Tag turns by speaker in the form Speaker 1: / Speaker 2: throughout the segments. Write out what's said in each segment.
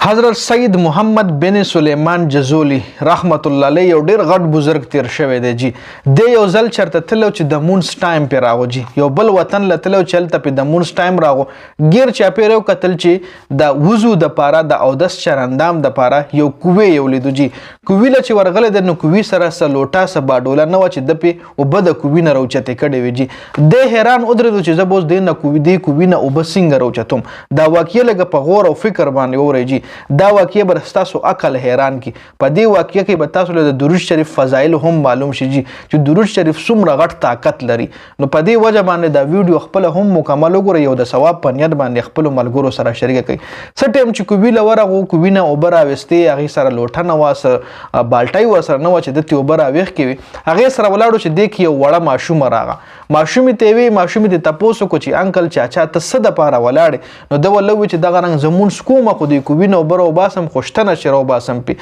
Speaker 1: حضرت سید محمد بن سلیمان جزولی رحمت الله علیه یو ډیر غټ بزرګ تیر شوی دی جی د یو ځل چرته تلو چې د مونس ټایم پې راغو جی یو بل وطن له تلو چې هلته پې د مونس ټایم راغو ګیر چاپېره یې وکتل چې د وضو دپاره د اودس چرندام دپاره یو کوې یو لیدو جی کوې له چې ورغلی دی نو کوې سره څه لوټه څه باډوله نه وه چې ده پې اوبه د کوې نه راوچتې کړې وې جی دی حیران ودرېدو چې زه به اوس دې کوې نه اوبه څنګه راوچتم دا واقعه لږه په غور او فکر باندې وورئ جی دا واقعه به ستاسو عقل حیران کی په دې واقعه کې به تاسو له د درود شریف فضایل هم معلوم شي چې درود شریف څومره غټ طاقت لري نو په دې وجه باندې دا ویډیو خپل هم مکمل وګورئ او د ثواب په نیت باندې خپل ملګرو سره شریک کړئ څه ټایم چې کوې له ورغو کوې نه اوبه راویستې هغې سره لوټه نه وه څه بالټۍ ورسره نه وه چې ده ترې اوبه راویښ کې وي هغې سره ولاړو چې دې کې یو وړه ماشومه راغله ماشومې ته یې وی ماشومې ته تپوس وکړو چې انکل چاچا ته څه دپاره ولاړې نو ده ورله وویل چې دغه رنګ زه مونځ کومه خو دې کوې نه اوبه راوباسم خو شته نه چې راوباسم پې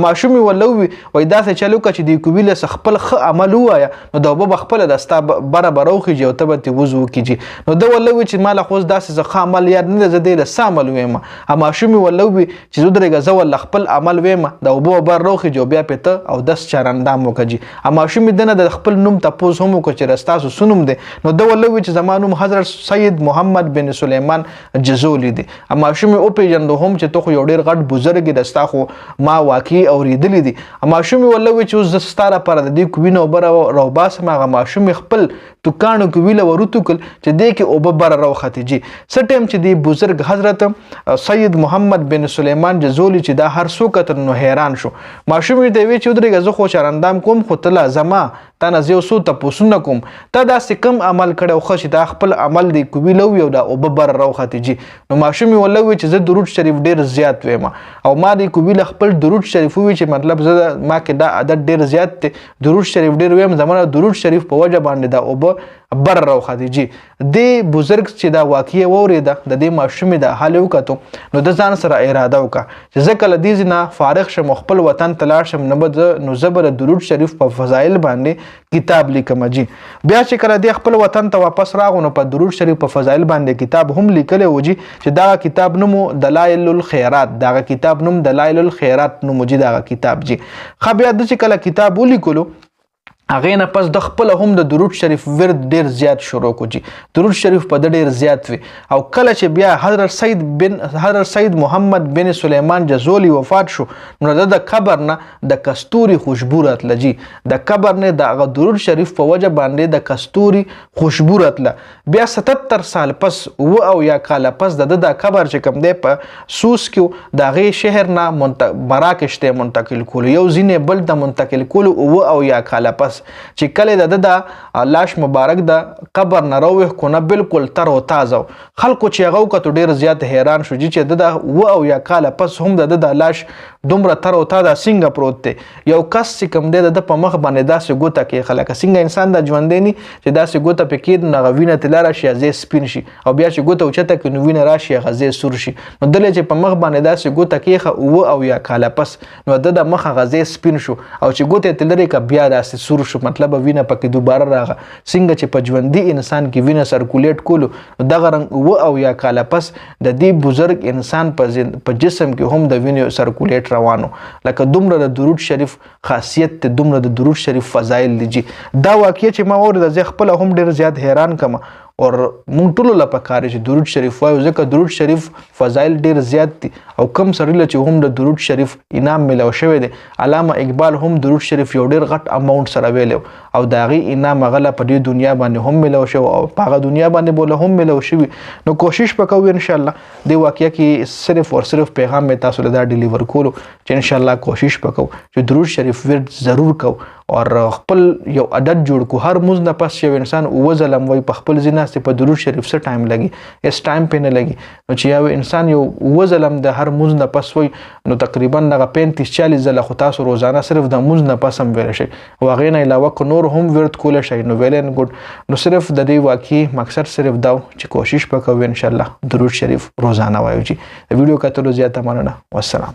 Speaker 1: ماشومې ورله ووي وایي داسې چل وکړه چې دې کوې له خپل ښه عمل ووایه نو د اوبه به خپله د ستا بره به راوخیږي او ته به ترې وضو وکړي نو ده ورله ووي چې ما له خو اوس داسې زه ښه عمل یاد نه دی زه دې له څه عمل ویم ماشومې ورله ووي چې زه ودرېږه زه ورله خپل عمل ویم د اوبه به بر راوخیږي او بیا پې ته اودس چرندام وکړه جي ماشومې ده نه د خپل نوم تپوس هم وکړه چې ستاسو څه نوم دی نو ده ورله ووي چې زما نوم حضرت سید محمد بن سلیمان جزولی دی ماشومې وپېژندو هم چې ته خو یو ډېر غټ بزرګ یې د ستا خو ما واقعي اورېدلي دي ماشومې ورله ووي چې اوس زه ستا لپاره د دې کوې نه اوبه راوباسم هغه ماشومې خپل توکاڼو کوې له وروتوکل چې دې کې اوبه بره راوختې جي څه ټایم چې دې بزرګ حضرت سید محمد بن سلیمان جزولی چې دا هر څوک کتل نو حیران شو ماشومې ته یې وی چې ودرېږه زه خو چرندام کوم خو ته لا زما تا نه زه یو څو تپوسونه کوم تا داسې کم عمل کړی ښه چې دا خپل عمل دی کوې له ووي او دا اوبه بره راوختې جي نو ماشومې ورله ووي چې زه درود شریف ډېر زیات ویم او ما دې کوې له خپل درود شریف ووي چې مطلب زه ما کې دا عادت ډېر زیات دی درود شریف ډېر ویم زما د درود شریف په وجه باندې دا اوبه بر راوختې جي دې بزرګ چې دا واقعه واورېده د دې ماشومې دا حال یې وکتو نو د ځان سره اراده وکړه چې زه کله دې ځای نه فارغ شم او خپل وطن ته لاړ شم نو زه به د درود شریف په فضایل باندې کتاب لیکم جي بیا چې کله دې خپل وطن ته واپس راغو نو په درود شریف په فضایل باندې کتاب هم لیکلی و جي چې دغه کتاب نوم دلایل الخیرات دغه کتاب نوم دلایل الخیرات نوم جي دغه کتاب جي ښه بیا ده چې کله کتاب ولیکلو هغې نه پس د خپله هم د درود شریف ورد ډېر زیات شروع کړو جي درود شریف په ده ډېر زیات وي او کله چې بیا حضرت سید محمد بن سلیمان جزولی وفات شو نو د قبر نه د کستوري خوشبو راتله جي د قبر نه د هغه درود شریف په وجه باندې د کستوري خوشبو راتله بیا 77 سال پس او یا کاله پس د قبر چې کوم دی په سوس کې د هغې شهر نه مراکش ته منتقل کولو یو ځینې بل ته منتقل کولو او یا کاله پس چې کله د لاش مبارک د قبر نه راوویښ کو نه بلکل تر او تازه خلکو چې هغه وکتو ډېر زیات حیران شو چې د او یا کاله پس هم د لاش دومره تر او تازه څنګه پروت دی یو کس چې کوم دی د په مخ باندې داسې ګوته کې خلکه څنګه انسان د ژوندی نی چې داسې ګوته پې کېد نو هغه وینه ترې راشي هغه سپین شي او بیا چې ګوته اوچته کړي نو وینه راشي هغه ځای سور شي نو دلې چې په مخ باندې داسې ګوته کېښه او یا کاله پس نو د مخ هغه ځای سپین شو او چې ګوته یې ترې لرې کړه بیا داسې سور شو مطلب وینه پکې دوباره راغله څنګه چې په ژوندي انسان کې وینه سرکولیټ کولو نو دغه رنګ او یا کاله پس د دې بزرګ انسان په جسم کې هم د وینې سرکولیټ روانو لکه دومره د درود شریف خاصیت دی دومره د درود شریف فضایل دي جي دا واقعه چې ما واورېده زه خپله هم ډېر زیات حیران کړم اور مونږ ټولو له پکار چې درود شریف وایو ځکه درود شریف فضایل ډېر زیات دي او کم سړي له چې هم د درود شریف انعام میلاو شوی دی علامه اقبال هم درود شریف یو ډېر غټ اماونټ سره ویلی او د هغې انعام هغه له په دې دنیا باندې هم میلاو شوی او په هغه دنیا باندې به له هم میلاو شوي نو کوشش به کوو انشاءالله دې واقعه کې صرف اور صرف پیغام مې تاسو له دا ډیلیور کولو چې انشاءالله کوشش به کوو چې درود شریف ورد ضرور کوو اور خپل یو عادت جوړ کو هر مونځ نه پس یو انسان اووه ځله وایي په خپل ځای ناست په درود شریف څه ټایم لګي هېڅ ټایم پې نه لګي نو چې یو انسان یو اووه ځله د هر مونځ نه پس وایي نو تقریبا دغه 35-40 ځله خو تاسو روزانه صرف د مونځ نه پس هم ویلی شئ او هغې نه علاوه که نور هم ورد کولی شئ نو ویل ان ګډ نو صرف د دې واقعي مقصد صرف دا چې کوشش به کوو انشاءالله درود شریف روزانه وایو جي د ویډیو کتلو زیاته مننه والسلام